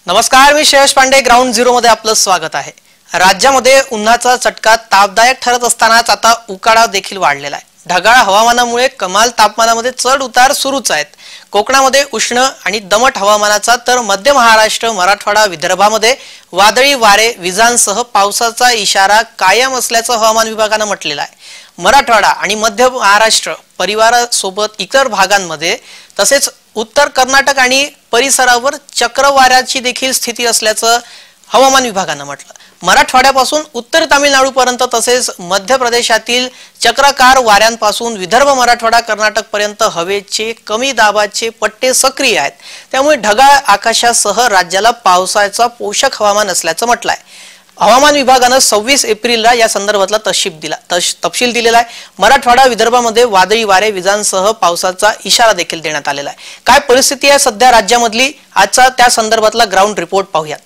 नमस्कार, मी Shreyas Pande. Ground zero मध्ये आपलं स्वागत आहे. राज्यामध्ये उन्हाचा चटका तापदायक ठरत असतानाच आता उकाडा देखील वाढलेला आहे. ढगाळ हवामानामुळे कमाल तापमानामध्ये चढ उतार सुरूच आहेत. कोकणामध्ये उष्ण आणि दमट हवामानाचा तर मध्य महाराष्ट्र, मराठवाडा, विदर्भामध्ये वादळी वारे, विजांसह पावसाचा इशारा कायम असल्याचं हवामान विभागानं म्हटलेलं आहे. मराठवाडा आणि मध्य महाराष्ट्र परिवारासोबत इतर भागांमध्ये तसेच उत्तर कर्नाटक आणि परिसरावर चक्रवाऱ्याची देखील स्थिती असल्याचं हवामान विभागानं म्हटलं. मराठवाड्यापासून उत्तर तामिळनाडूपर्यंत तसेच मध्य प्रदेशातील चक्राकार वाऱ्यांपासून विदर्भ, मराठवाडा, कर्नाटक पर्यंत हवेचे कमी दाबाचे पट्टे सक्रिय आहेत. त्यामुळे ढगाळ आकाशासह राज्याला पावसाचा पोषक हवामान असल्याचं म्हटलं आहे. हवामान विभागानं 26 एप्रिलला या संदर्भातला तपशील दिलेला आहे. मराठवाडा, विदर्भामध्ये वादळी वारे, विजांसह पावसाचा इशारा देखील देण्यात आलेला आहे. काय परिस्थिती आहे सध्या राज्यामधली, आजचा त्या संदर्भातला ग्राउंड रिपोर्ट पाहूया.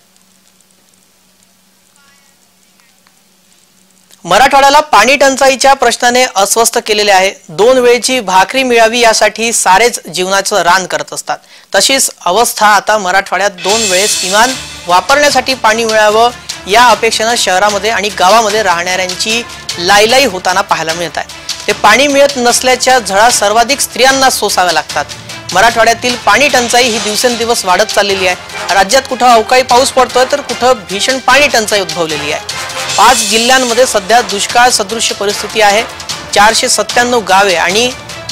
मराठवाड्याला पाणी टंचाईच्या प्रश्नाने अस्वस्थ केलेले आहे. 2 वेळची भाकरी मिळावी यासाठी सारेच जीवनाचं रान करत असतात. तशीच अवस्था आता मराठवाड्यात 2 वेळेस किमान वापरण्यासाठी पाणी मिळावं या अपेक्षेनं शहरामध्ये आणि गावामध्ये राहणाऱ्यांची लाईलाई होताना पाहायला मिळत आहे. ते पाणी मिळत नसल्याच्या झळा सर्वाधिक स्त्रियांना सोसाव्या लागतात. मराठवाड्यातील पाणी टंचाई ही दिवसेंदिवस वाढत चाललेली आहे. राज्यात कुठं अवकाळी पाऊस पडतोय तर कुठं भीषण पाणी टंचाई उद्भवलेली आहे. 5 जिल्ह्यांमध्ये सध्या दुष्काळ सदृश्य परिस्थिती आहे. 497 गावे आणि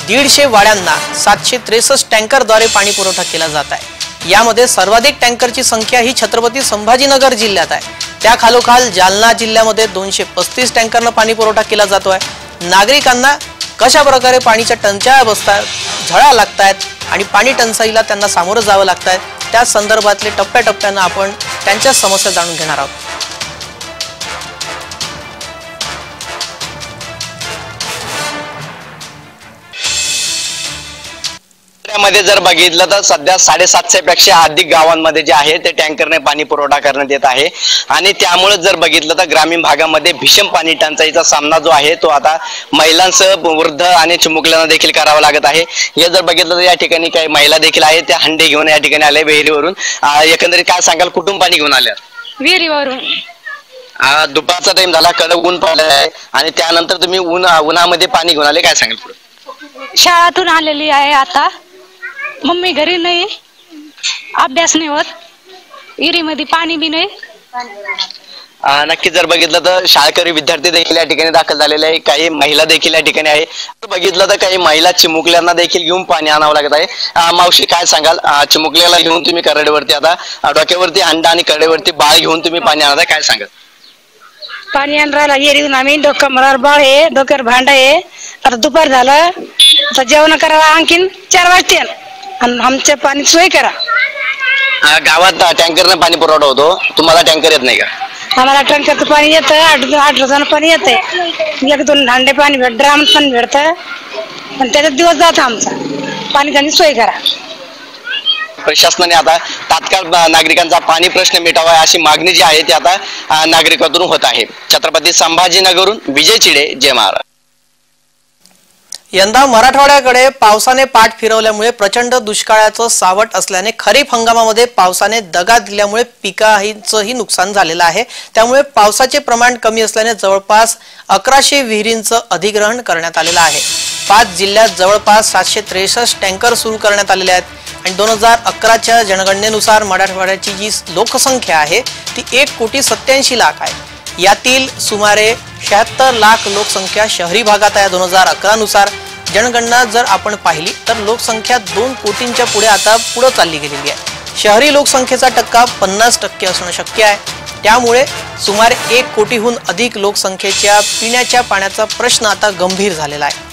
150 वाड्यांना 763 टँकरद्वारे पाणी पुरवठा केला जात आहे. यामध्ये सर्वाधिक टँकरची संख्या ही छत्रपती संभाजीनगर जिल्ह्यात आहे. त्याखालोखाल जालना जिल्ह्यामध्ये 235 टँकरनं पाणी पुरवठा केला जातोय. नागरिकांना कशा प्रकारे पाणीच्या टंचाई बसतात, झळा लागतायत आणि पाणी टंचाईला त्यांना सामोरं जावं लागतंय, त्या संदर्भातले टप्प्याटप्प्यानं आपण त्यांच्या समस्या जाणून घेणार आहोत. मध्ये जर बघितलं तर सध्या 750 पेक्षा अधिक गावांमध्ये जे आहे ते टँकरने पाणी पुरवठा करण्यात येत आहे. आणि त्यामुळे जर बघितलं तर ग्रामीण भागामध्ये भीषण पाणी टंचाईचा सामना जो आहे तो आता महिलांसह वृद्ध आणि चिमुकल्यांना देखील करावा लागत आहे. हे जर बघितलं तर या ठिकाणी काही महिला देखील आहेत, त्या हंडे घेऊन या ठिकाणी आले विहिरीवरून. एकंदरीत काय सांगाल, कुठून पाणी घेऊन आल्या? विहिरीवरून. दुपारचा टाइम झाला, कडक ऊन पडलेला आहे आणि त्यानंतर तुम्ही उन्हामध्ये पाणी घेऊन आले, काय सांगाल पुढे? शाळेतून आलेली आहे. आता मम्मी घरी नाही, अभ्यास नाही होत, विहिरीमध्ये पाणी बी नाही. नक्की जर बघितलं तर शाळकरी विद्यार्थी देखील या ठिकाणी दाखल झालेले आहे. काही महिला देखील या ठिकाणी आहे. बघितलं तर काही महिला चिमुकल्यांना देखील घेऊन पाणी आणावं लागत आहे. मावशी काय सांगाल, चिमुकल्याला घेऊन तुम्ही करेवरती, आता डोक्यावरती अंडा आणि करेवरती बाळ घेऊन तुम्ही पाणी आणत आहे, काय सांगाल? पाणी आणायला येऊन आम्ही डोक्यावर बाळ आहे, डोक्यावर भांडा आहे. आता दुपार झालं, आता जेवण करावं, आणखीन 4 वाजते आणि आमच्या पाणी सोय करा. गावात टँकरनं पाणी पुरवठा होतो, तुम्हाला टँकर येत नाही का? आम्हाला टँकरचं पाणी येतं, 8 रोजानं पाणी येतंय. 1-2 हांडे पाणी ड्राम पण भेटतं, पण त्याचा दिवस जातो आमचा. पाणी सोय करा. प्रशासनाने आता तात्काळ नागरिकांचा पाणी प्रश्न मिटावा अशी मागणी जी आहे ती आता नागरिकांतून होत आहे. छत्रपती संभाजीनगरहून विजय चिडे, जय महाराज. यंदा मराठवाड्याकडे पावसाने पाठ फिरवल्यामुळे प्रचंड दुष्काळाचं सावट असल्याने खरीप हंगामामध्ये पावसाने दगा दिल्यामुळे पिकांचंही नुकसान झालेलं आहे. त्यामुळे पावसाचे प्रमाण कमी असल्याने जवळपास 1100 विहिरींचं अधिग्रहण करण्यात आलेलं आहे. 5 जिल्ह्यात जवळपास 763 टँकर सुरू करण्यात आलेले आहेत. आणि 2011च्या जनगणनेनुसार मराठवाड्याची जी लोकसंख्या आहे ती 1,87,00,000 आहे. यातील सुमारे 76 लाख लोकसंख्या शहरी भागात आहे. 2011 नुसार जनगणना जर आपण पाहिली तर लोकसंख्या 2 कोटींच्या पुढे आता चालली गेलेली आहे. शहरी लोकसंख्येचा टक्का 50% असणं शक्य आहे. त्यामुळे सुमारे 1 कोटीहून अधिक लोकसंख्येच्या पिण्याच्या पाण्याचा प्रश्न आता गंभीर झालेला आहे.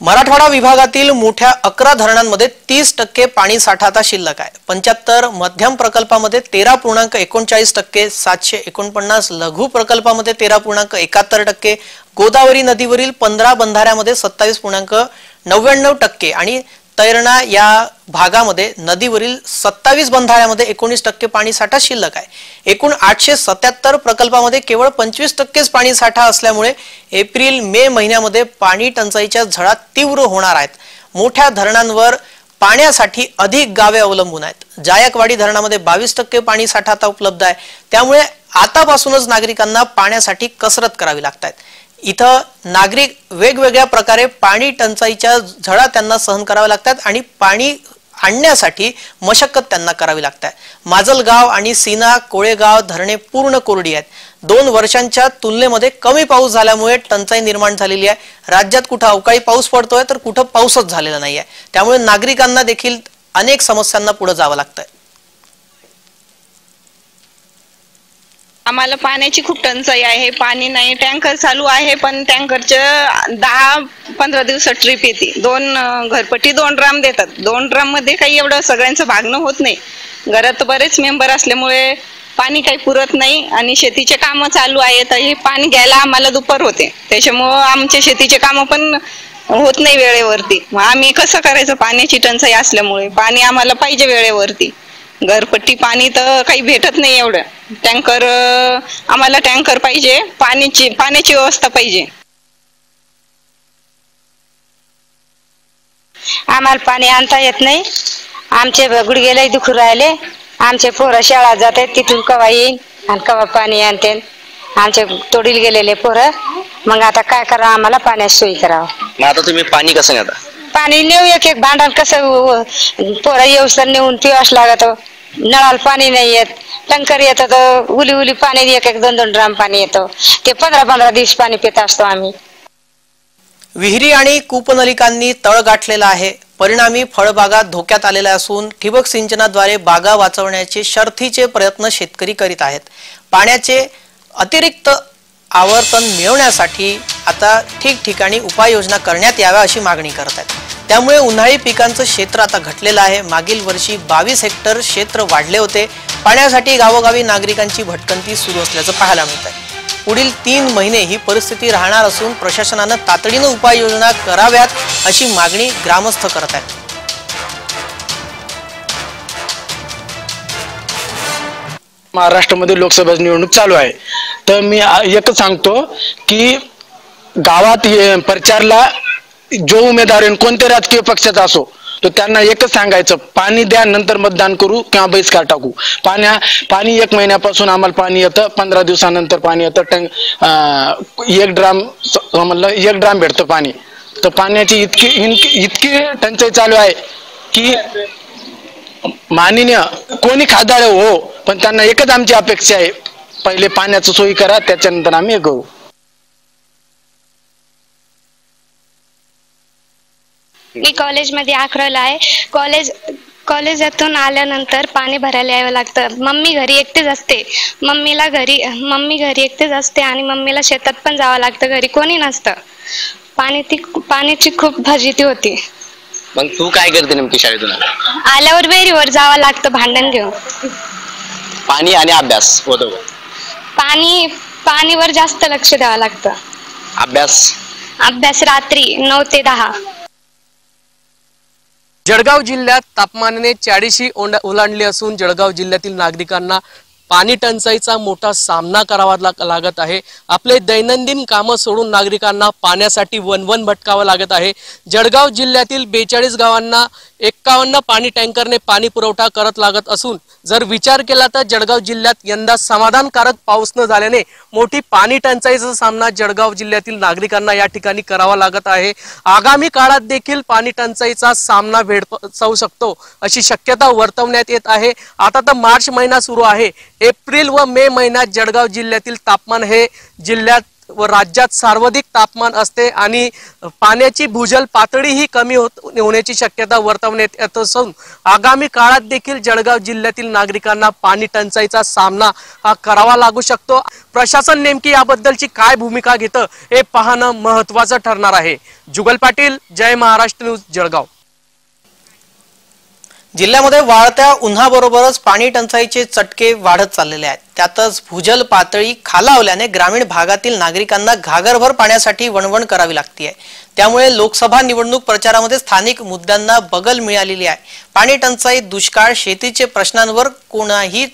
मराठवाडा विभागातील मोठ्या 11 धरणांमध्ये 30% पाणी साठा आता शिल्लक आहे. 75 मध्यम प्रकल्पामध्ये 13.39%, 749 लघु प्रकल्पामध्ये 13.71%, गोदावरी नदीवरील 15 बंधाऱ्यामध्ये 27.99% आणि तैरणा या भागामध्ये नदीवरील 27 बंधाऱ्यामध्ये 19% पाणी साठा शिल्लक आहे. एकूण 877 प्रकल्पामध्ये केवळ 25% पाणी साठा असल्यामुळे एप्रिल मे महिन्यामध्ये पाणी टंचाईच्या झळा तीव्र होणार आहेत. मोठ्या धरणांवर पाण्यासाठी अधिक गावे अवलंबून आहेत. जायकवाडी धरणामध्ये 22% पाणी साठा आता उपलब्ध आहे. त्यामुळे आतापासूनच नागरिकांना पाण्यासाठी कसरत करावी लागते. इथं नागरिक वेगवेगळ्या प्रकारे पाणी टंचाईच्या झळा त्यांना सहन कराव्या लागतात आणि पाणी आणण्यासाठी मशक्कत त्यांना करावी लागते. माजलगाव आणि सीना कोळेगाव धरणे पूर्ण कोरडी आहेत. 2 वर्षांच्या तुलनेमध्ये कमी पाऊस झाल्यामुळे टंचाई निर्माण झालेली आहे. राज्यात कुठं अवकाळी पाऊस पडतोय तर कुठं पाऊसच झालेला नाहीये. त्यामुळे नागरिकांना देखील अनेक समस्यांना पुढे जावं लागतंय. आम्हाला पाण्याची खूप टंचाई आहे. पाणी नाही. टँकर चालू आहे पण टँकरच्या 10-15 दिवसात ट्रिप येते. 2 घरपट्टी 2 ड्राम देतात. 2 ड्राम मध्ये काही एवढं सगळ्यांचं भागणं होत नाही. घरात बरेच मेंबर असल्यामुळे पाणी काही पुरत नाही आणि शेतीचे कामं चालू आहेत. हे पाणी घ्यायला आम्हाला दुपार होते. त्याच्यामुळं आमचे शेतीचे कामं पण होत नाही वेळेवरती. मग आम्ही कसं करायचं? पाण्याची टंचाई असल्यामुळे पाणी आम्हाला पाहिजे वेळेवरती. घरपट्टी पाणी तर काही भेटत नाही एवढं. टँकर आम्हाला टँकर पाहिजे. पाण्याची व्यवस्था पाहिजे. आम्हाला पाणी आणता येत नाही. आमचे गुडघेलाही दुखू राहिले. आमचे पोरं शाळा जात आहेत. तिथून कवा येईन आणि कवा पाणी आणते. आमचे तोडील गेलेले पोरं. मग आता काय करावं? आम्हाला पाण्याची सोयी करावं. मग आता तुम्ही पाणी कसं नेता? पाणी नेऊ एक भांडण कसं पोरं येऊसर नेऊन पिवास लागत. नळाला पाणी नाही येत. टंकर येतं तर उली पाणी 1-2 ड्राम पाणी येतं. ते 15-15 दिवस पाणी पित असतो आम्ही. विहिरी आणि कूपनलिकांनी तळ गाठलेला आहे. परिणामी फळबागा धोक्यात आलेल्या असून ठिबक सिंचनाद्वारे बागा वाचवण्याचे शर्थीचे प्रयत्न शेतकरी करीत आहेत. पाण्याचे अतिरिक्त आवर्तन मिळवण्यासाठी आता ठिकठिकाणी उपाययोजना करण्यात याव्या अशी मागणी करत आहेत. त्यामुळे उन्हाळी पिकांचं क्षेत्र आता घटलेलं आहे. मागील वर्षी 22 हेक्टर क्षेत्र वाढले होते. पाण्यासाठी गावोगावी नागरिकांची भटकंती सुरू असल्याचं पाहायला मिळत आहे. पुढील 3 महिने ही परिस्थिती राहणार असून प्रशासनानं तातडीनं उपाययोजना कराव्यात अशी मागणी ग्रामस्थ करत आहेत. महाराष्ट्रामध्ये लोकसभा निवडणूक चालू आहे. तर मी एकच सांगतो की गावात प्रचारला जो उमेदवार कोणत्या राजकीय पक्षाचा असो तो त्यांना एकच सांगायचं, पाणी द्या, नंतर मतदान करू किंवा बहिष्कार टाकू. पाणी 1 महिन्यापासून आम्हाला पाणी येतं. 15 दिवसानंतर पाणी येतं. 1 ड्राम भेटतं पाणी. तर पाण्याची इतकी टंचाई चालू आहे की माननीय कोणी खासदार हो, पण त्यांना एकच आमची अपेक्षा आहे, पहिले पाण्याची सोयी करा, त्याच्यानंतर आम्ही हे करू. मी कॉलेजमध्ये 11ला आहे. कॉलेजातून आल्यानंतर पाणी भरायला यावं लागतं. मम्मी घरी एकटीच असते. मम्मी घरी एकटीच असते आणि मम्मीला शेतात पण जावं लागतं. घरी कोणी नसतं. पाण्याची खूप फजिती होती. मग तू काय करते नेमकी शाळेतून आल्यावर विहिरीवर जावं लागतं भांडण घेऊन. पाणी आणि अभ्यास होतो. पाणीवर जास्त लक्ष द्यावं लागतं. अभ्यास रात्री 9 ते 10. जळगाव जिल्ह्यात तापमानाने 40 ओलांडली असून जळगाव जिल्ह्यातील नागरिकांना पाणी टंचाईचा मोठा सामना करावा लागत आहे. आपले दैनंदिन कामं सोडून नागरिकांना पाण्यासाठी वनवन भटकावं लागत आहे. जळगाव जिल्ह्यातील 42 गावांना 51 पाणी टँकरने पाणी पुरवठा करत लागत असून जर विचार केला तर जळगाव जिल्ह्यात यंदा समाधानकारक पाऊस न झाल्याने मोठी पाणी टंचाईचा सामना जळगाव जिल्ह्यातील नागरिकांना या ठिकाणी करावा लागत आहे. आगामी काळात देखील पाणी टंचाईचा सामना भेडसावू शकतो अशी शक्यता वर्तवण्यात येत आहे. आता तर मार्च महिना सुरू आहे. एप्रिल व मे महिन्यात जळगाव जिल्ह्यातील तापमान हे जिल्ह्यात व राज्यात सर्वाधिक तापमान असते आणि पाण्याची भूजल पातळी ही कमी होण्याची शक्यता वर्तवण्यात येत असून आगामी काळात देखील जळगाव जिल्ह्यातील नागरिकांना पाणी टंचाईचा सामना हा करावा लागू शकतो. प्रशासन नेमकी याबद्दलची काय भूमिका घेतं हे पाहणं महत्त्वाचं ठरणार आहे. जुगल पाटील, जय महाराष्ट्र न्यूज, जळगाव. जिल्ह्यामध्ये वाढत्या उन्हाबरोबरच पाणी टंचाईचे चटके वाढत चाललेले आहेत. त्यातच भूजल पातळी खालावल्याने ग्रामीण भागातील नागरिकांना घागरभर पाण्यासाठी वणवण करावी लागते. त्यामुळे लोकसभा निवडणूक प्रचारामध्ये स्थानिक मुद्द्यांना बगल मिळालेली आहे. पाणी टंचाई, दुष्काळ, शेतीचे प्रश्नांवर कोणाही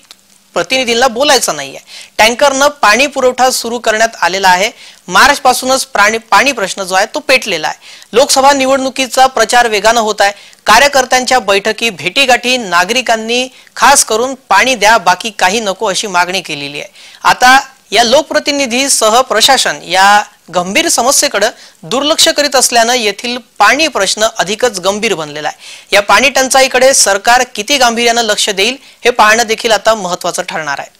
प्रतिनिधींना बोलायचं नाहीये. टँकरनं पाणी पुरवठा सुरू करण्यात आलेला आहे. मार्च पासूनच पाणी प्रश्न जो आहे तो पेटलेला आहे. लोकसभा निवडणुकीचा प्रचार वेगानं होत आहे. कार्यकर्त्यांच्या बैठकी, भेटीगाठी, नागरिकांनी खास करून पाणी द्या, बाकी काही नको अशी मागणी केलेली आहे. आता या लोकप्रतिनिधी सह प्रशासन या गंभीर समस्येकडे दुर्लक्ष करीत असल्यानं येथील पाणी प्रश्न अधिकच गंभीर बनलेला आहे. या पाणी टंचाईकडे सरकार किती गांभीर्यानं लक्ष देईल हे पाहणं देखील आता महत्त्वाचं ठरणार आहे.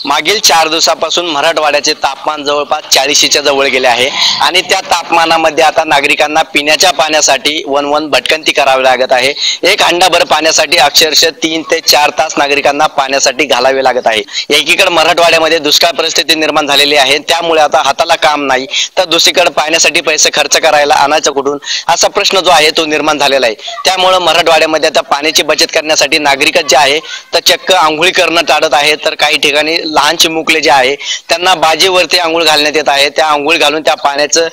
मागील 4 दिवसापासून मराठवाड्याचे तापमान जवळपास 40च्या जवळ गेले आहे आणि त्या तापमानामध्ये आता नागरिकांना पिण्याच्या पाण्यासाठी वनवन भटकंती करावी लागत आहे. एक हंडाभर पाण्यासाठी अक्षरशः 3 ते 4 तास नागरिकांना पाण्यासाठी घालावे लागत आहे. एकीकडे मराठवाड्यामध्ये दुष्काळ परिस्थिती निर्माण झालेली आहे. त्यामुळे आता हाताला काम नाही तर दुसरीकडे पाण्यासाठी पैसे खर्च करायला आणायचं कुठून असा प्रश्न जो आहे तो निर्माण झालेला आहे. त्यामुळे मराठवाड्यामध्ये आता पाण्याची बचत करण्यासाठी नागरिक जे आहे तर चक्क आंघोळी करणं टाळत आहे. तर काही ठिकाणी लहान चिमुकले जे आहे त्यांना बाजीवरती आंघोळ घालण्यात येत आहे. त्या आंघोळ घालून त्या पाण्याचं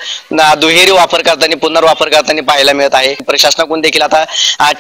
दुहेरी वापर करताना, पुनर्वापर करताना पाहायला मिळत आहे. प्रशासनाकडून देखील आता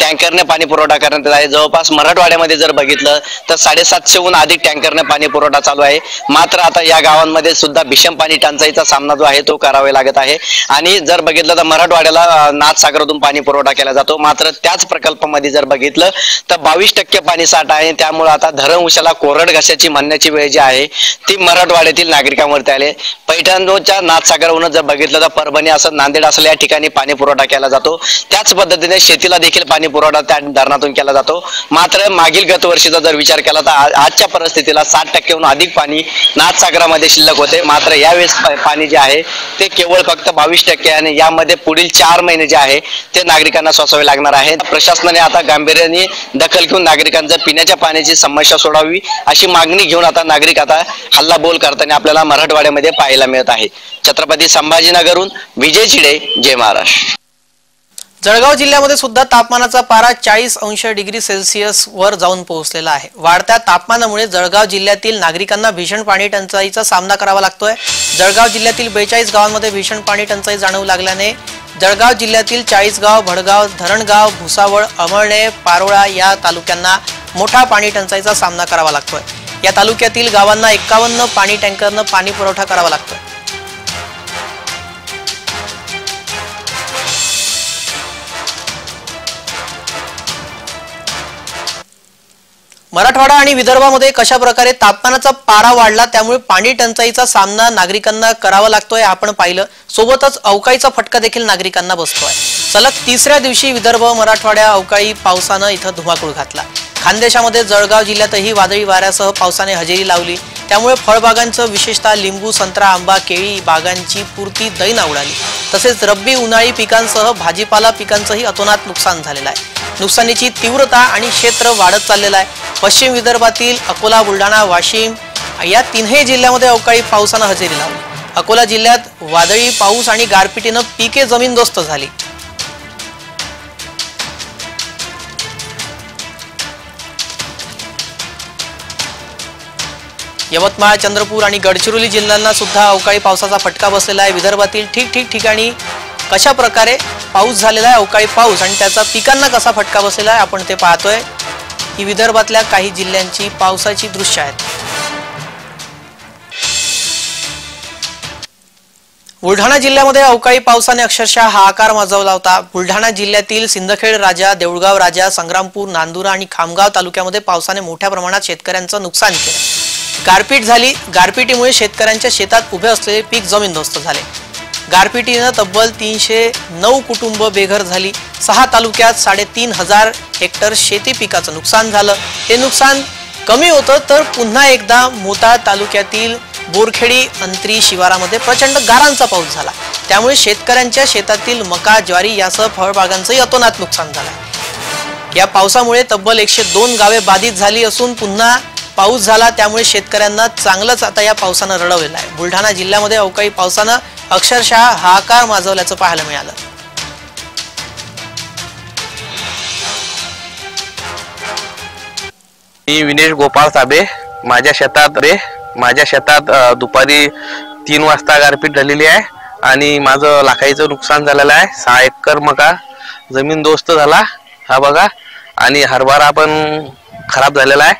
टँकरने पाणी पुरवठा करण्यात येत आहे. जवळपास मराठवाड्यामध्ये जर बघितलं तर 750हून अधिक टँकरने पाणी पुरवठा चालू आहे. मात्र आता या गावांमध्ये सुद्धा भीषण पाणी टंचाईचा सामना जो आहे तो करावा लागत आहे. आणि जर बघितलं तर मराठवाड्याला नाथसागरातून पाणी पुरवठा केला जातो. मात्र त्याच प्रकल्पामध्ये जर बघितलं तर 22% पाणी साठा आहे. त्यामुळे आता धरण उशाला कोरड घासाची म्हणण्याची वेळ जी आहे ती मराठवाड्यातील नागरिकांवरती आले. पैठणच्या नाथसागरवरून जर बघितलं तर परभणी असं, नांदेड असं या ठिकाणी पाणी पुरवठा केला जातो. त्याच पद्धतीने शेतीला देखील पाणी पुरवठा त्या धरणातून केला जातो. मात्र मागील गत वर्षीचा जर विचार केला तर आजच्या परिस्थितीला 60%हून अधिक पाणी नाथसागरामध्ये शिल्लक होते. मात्र यावेळेस पाणी जे आहे ते केवळ फक्त 22% आणि यामध्ये पुढील 4 महिने जे आहे ते नागरिकांना सोसावे लागणार आहे. प्रशासनाने आता गांभीर्याने दखल घेऊन नागरिकांचं पिण्याच्या पाण्याची समस्या सोडावी अशी मागणी घेऊन आता नागरिक आता हल्लाबोल करताना आपल्याला मराठवाड्यामध्ये पाहायला मिळत आहे. छत्रपती संभाजीनगरहून विजय चिडे, जय महाराष्ट्र. जळगाव जिल्ह्यामध्ये सुद्धा तापमानाचा पारा 40°C वर जाऊन पोहोचलेला आहे. वाढत्या तापमानामुळे जळगाव जिल्ह्यातील नागरिकांना भीषण पाणी टंचाईचा सामना करावा लागतोय. जळगाव जिल्ह्यातील 42 गावांमध्ये भीषण पाणी टंचाई जाणवू लागल्याने जळगाव जिल्ह्यातील 40गाव, भडगाव, धरणगाव, भुसावळ, अमळणे, पारोळा या तालुक्यांना मोठा पाणी टंचाईचा सामना करावा लागतोय. या तालुक्यातील गावांना 51 पाणी टँकरनं पाणी पुरवठा करावा लागतोय. मराठवाडा आणि विदर्भामध्ये कशा प्रकारे तापमानाचा पारा वाढला त्यामुळे पाणी टंचाईचा सामना नागरिकांना करावा लागतोय आपण पाहिलं. सोबतच अवकाळीचा फटका देखील नागरिकांना बसतोय. सलग 3ऱ्या दिवशी विदर्भ, मराठवाड्या अवकाळी पावसानं इथं धुमाकूळ घातला. खानदेशामध्ये जळगाव जिल्ह्यातही वादळी वाऱ्यासह पावसाने हजेरी लावली. त्यामुळे फळबागांचं, विशेषतः लिंबू, संत्रा, आंबा, केळी बागांची पुरती दैना उडाली. तसेच रब्बी, उन्हाळी पिकांसह भाजीपाला पिकांचंही अतोनात नुकसान झालेलं आहे. नुकसानीची तीव्रता आणि क्षेत्र वाढत चाललेलं आहे. पश्चिम विदर्भातील अकोला, बुलढाणा, वाशिम या 3ही जिल्ह्यामध्ये अवकाळी पावसानं हजेरी लावली. अकोला जिल्ह्यात वादळी पाऊस आणि गारपिटीनं पिके जमीनदोस्त झाली. यवतमाळ, चंद्रपूर आणि गडचिरोली जिल्ह्यांना सुद्धा अवकाळी पावसाचा फटका बसलेला आहे. विदर्भातील ठिकठिकाणी कशा प्रकारे पाऊस झालेला आहे, अवकाळी पाऊस, आणि त्याचा पिकांना कसा फटका बसलेला आहे आपण ते पाहतोय. ही विदर्भातल्या काही जिल्ह्यांची पावसाची दृश्य आहेत. बुलढाणा जिल्ह्यामध्ये अवकाळी पावसाने अक्षरशः हाहाकार माजवला होता. बुलढाणा जिल्ह्यातील सिंदखेड राजा, देऊळगाव राजा, संग्रामपूर, नांदुरा आणि खामगाव तालुक्यामध्ये पावसाने मोठ्या प्रमाणात शेतकऱ्यांचं नुकसान केलं. गारपीट झाली. गारपिटीमुळे शेतकऱ्यांच्या शेतात उभे असलेले पीक जमीनदोस्त झाले. गारपिटीनं तब्बल 309 कुटुंब बेघर झाली. 6 तालुक्यात 3500 हेक्टर शेती पिकाचं नुकसान झालं. हे नुकसान कमी होतं तर पुन्हा एकदा मोताळ तालुक्यातील बोरखेडी अंतरी शिवारामध्ये प्रचंड गारांचा पाऊस झाला. त्यामुळे शेतकऱ्यांच्या शेतातील मका, ज्वारी यासह फळबागांचंही अतोनात नुकसान झालं. या पावसामुळे तब्बल 102 गावे बाधित झाली असून पुन्हा पाऊस झाला. त्यामुळे शेतकऱ्यांना चांगलंच आता या पावसानं रडवलेलं आहे. बुलढाणा जिल्ह्यामध्ये अवकाळी पावसानं अक्षरशः हाहाकार माजवल्याचं पाहायला मिळालं. मी विनेश गोपाळ साबे. माझ्या शेतात दुपारी 3 वाजता गारपीट झालेली आहे आणि माझं लाखाईचं नुकसान झालेलं आहे. 6 एकर मका जमीन दोस्त झाला हा बघा, आणि हरभरा पण खराब झालेला आहे.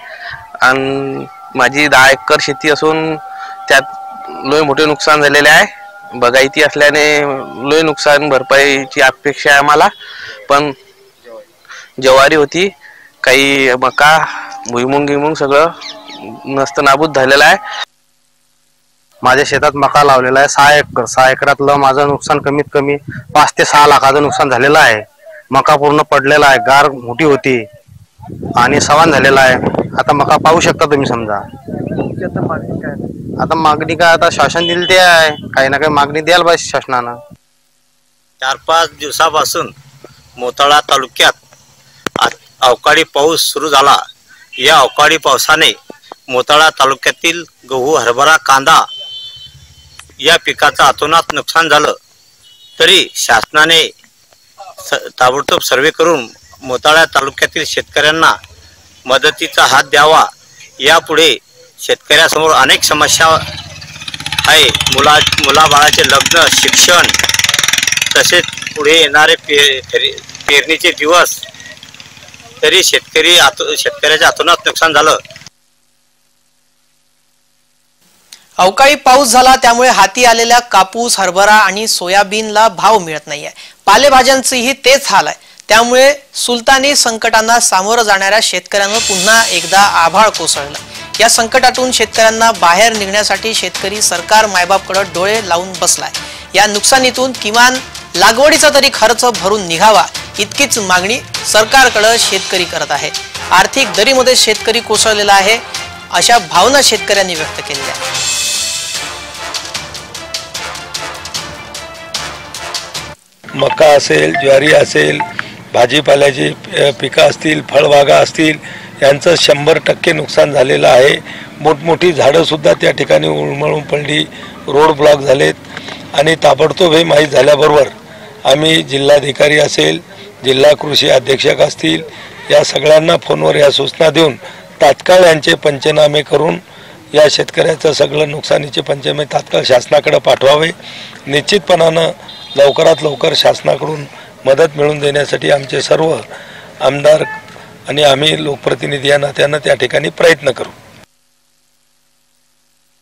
आणि माझी 10 एकर शेती असून त्यात लय मोठे नुकसान झालेले आहे. बागायती असल्याने लय नुकसान भरपाईची अपेक्षा आहे आम्हाला. पण ज्वारी होती, काही मका, भुईमुंग सगळं नष्ट नाबूद झालेलं आहे. माझ्या शेतात मका लावलेला आहे 6 एकरातलं माझं नुकसान कमीत कमी 5 ते 6 लाखाचं नुकसान झालेलं आहे. मका पूर्ण पडलेला आहे, गार मोठी होती आणि सवान झालेला आहे. आता मका पाहू शकता तुम्ही समजा. आता मागणी काय, आता शासन दिली ते आहे, काही ना काही मागणी द्यायला पाहिजे शासनानं. 4-5 दिवसापासून मोताळा तालुक्यात अवकाळी पाऊस सुरू झाला. या अवकाळी पावसाने मोताळा तालुक्यातील गहू, हरभरा, कांदा या पिकाचं अतोनात नुकसान झालं. तरी शासनाने ताबडतोब सर्वे करून मोताळा तालुक्यातील शेतकऱ्यांना मदतीचा हात द्यावा. यापुढे शेतकऱ्यासमोर अनेक समस्या आहे. मुलाबाळाचे लग्न, शिक्षण, तसेच पुढे येणारे पेरणीचे दिवस. तरी शेतकऱ्याच्या अतोनात नुकसान झालं. अवकाळी पाऊस झाला त्यामुळे हाती आलेल्या कापूस, हरभरा आणि सोयाबीनला भाव मिळत नाहीये. पालेभाज्यांचेही तेच हाल आहे. त्यामुळे सुलतानी संकटांना सामोरं जाणाऱ्या शेतकऱ्यांवर पुन्हा एकदा आभाळ कोसळलं. या संकटातून शेतकऱ्यांना बाहेर निघण्यासाठी शेतकरी सरकार मायबापकडे डोळे लावून बसलाय. या नुकसानीतून किमान लागवडीचा तरी खर्च भरून निघावा इतकीच मागणी सरकारकडे शेतकरी करत आहे. आर्थिक दरीमध्ये शेतकरी कोसळलेला आहे अशा भावना शेतकऱ्यांनी व्यक्त केल्या. मका असेल, ज्वारी असेल, भाजीपाल्याची पिकं असतील, फळबागा असतील, यांचं 100% नुकसान झालेलं आहे. मोठमोठी झाडंसुद्धा त्या ठिकाणी उन्मळून पडली, रोड ब्लॉक झालेत. आणि ताबडतोब हे माहीत झाल्याबरोबर आम्ही जिल्हाधिकारी असेल, जिल्हा कृषी अधीक्षक असतील, या सगळ्यांना फोनवर या सूचना देऊन तात्काळ यांचे पंचनामे करून या शेतकऱ्याचं सगळं नुकसानीचे पंचनामे तात्काळ शासनाकडे पाठवावे. निश्चितपणानं लवकरात लवकर शासनाकडून मदत मिळवून देण्यासाठी आमचे सर्व आमदार आणि आम्ही लोकप्रतिनिधी या नात्यानं त्या ठिकाणी प्रयत्न करू.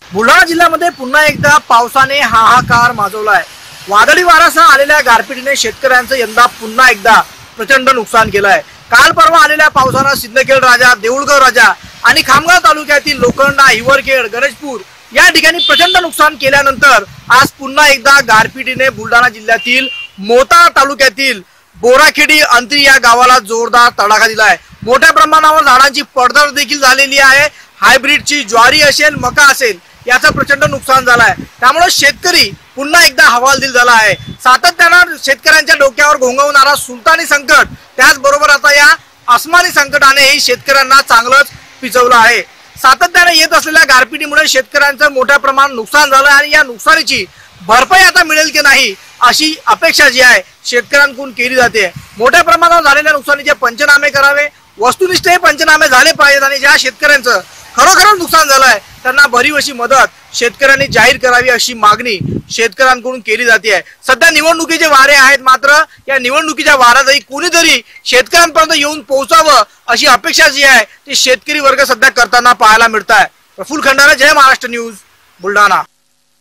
बुलढाणा जिल्ह्यामध्ये पुन्हा एकदा पावसाने हाहाकार माजवलाय. वादळी वाऱ्यासह आलेल्या गारपिटीने शेतकऱ्यांचं यंदा पुन्हा एकदा प्रचंड नुकसान केलंय. काल परवा आलेल्या पावसानं सिंदखेड राजा, देऊळगाव राजा आणि खामगाव तालुक्यातील लोखंडा, हिवरखेड, गणेशपूर या ठिकाणी प्रचंड नुकसान केल्यानंतर आज पुन्हा एकदा गारपिटीने बुलढाणा जिल्ह्यातील मोताळा तालुक्यातील बोराखेडी अंत्री या गावाला जोरदार तडाखा दिलाय. मोठ्या प्रमाणावर झाडांची पडझड देखील झालेली आहे. हायब्रिडची ज्वारी असेल, मका असेल, याचं प्रचंड नुकसान झालंय. त्यामुळे शेतकरी पुन्हा एकदा हवालदिल झाला आहे. सातत्यानं शेतकऱ्यांच्या डोक्यावर घोंघवणारा सुलतानी संकट, त्याचबरोबर आता या अस्मानी संकटानेही शेतकऱ्यांना चांगलंच पिचवलं आहे. सातत्याने येत असलेल्या गारपिटीमुळे शेतकऱ्यांचं मोठ्या प्रमाणात नुकसान झालं आणि या नुकसानीची भरपाई आता मिळेल की नाही अशी अपेक्षा जी आहे शेतकऱ्यांकडून केली जाते. मोठ्या प्रमाणावर झालेल्या नुकसानीचे पंचनामे करावे, वस्तुनिष्ठ हे पंचनामे झाले पाहिजेत आणि ज्या शेतकऱ्यांचं खरोखरच नुकसान झालंय त्यांना भरीव अशी मदत शेतकऱ्यांनी जाहीर करावी अशी मागणी शेतकऱ्यांकडून केली जाते. सध्या निवडणुकीचे वारे आहेत, मात्र या निवडणुकीच्या वाऱ्यातही कोणीतरी शेतकऱ्यांपर्यंत येऊन पोहोचावं अशी अपेक्षा जी आहे ती शेतकरी वर्ग सध्या करताना पाहायला मिळत आहे. प्रफुल्ल खंडारे, जय महाराष्ट्र न्यूज, बुलढाणा.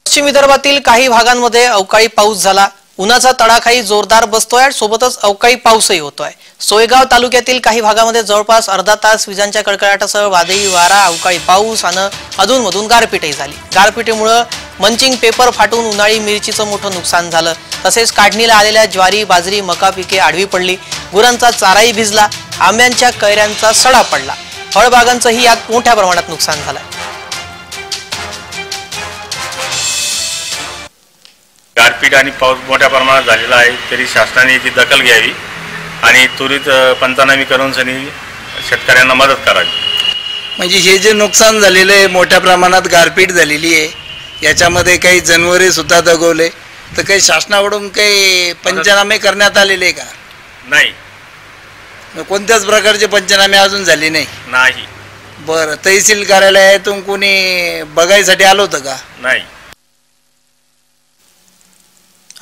पश्चिम विदर्भातील काही भागांमध्ये अवकाळी पाऊस झाला. उन्हाचा तडाखाही जोरदार बसतोय, सोबतच अवकाळी पाऊसही होतोय. सोयगाव तालुक्यातील काही भागामध्ये जवळपास अर्धा तास विजांच्या कडकडाटासह वादळी वारा, अवकाळी पाऊस आणि अधूनमधून गारपीटही झाली. गारपीटीमुळे मंचिंग पेपर फाटून उन्हाळी मिरचीचं मोठं नुकसान झालं. तसेच काढणीला आलेल्या ज्वारी, बाजरी, मका पिके आडवी पडली. गुरांचा चाराही भिजला. आंब्यांच्या कैऱ्यांचा सडा पडला. फळबागांचंही यात मोठ्या प्रमाणात नुकसान झालं. गारपीट आणि पाऊस मोठ्या प्रमाणात झालेला आहे, तरी शासनाने याची दखल घ्यावी आणि त्वरित पंचनामे करून शेतकऱ्यांना मदत करावी. म्हणजे हे जे नुकसान झालेलं आहे, मोठ्या प्रमाणात गारपीट झालेली आहे, याच्यामध्ये काही जनावरे सुद्धा दगवले, तर काही शासनाकडून काही पंचनामे करण्यात आलेले का? नाही, कोणत्याच प्रकारचे पंचनामे अजून झाले नाही. बरं, तहसील कार्यालयातून कोणी बघायसाठी आलं होतं का? नाही.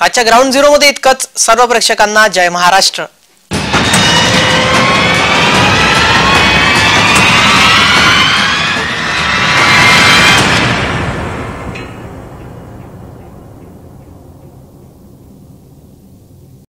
आजच्या ग्राउंड झिरो मध्ये इतकंच. सर्व प्रेक्षकांना जय महाराष्ट्र.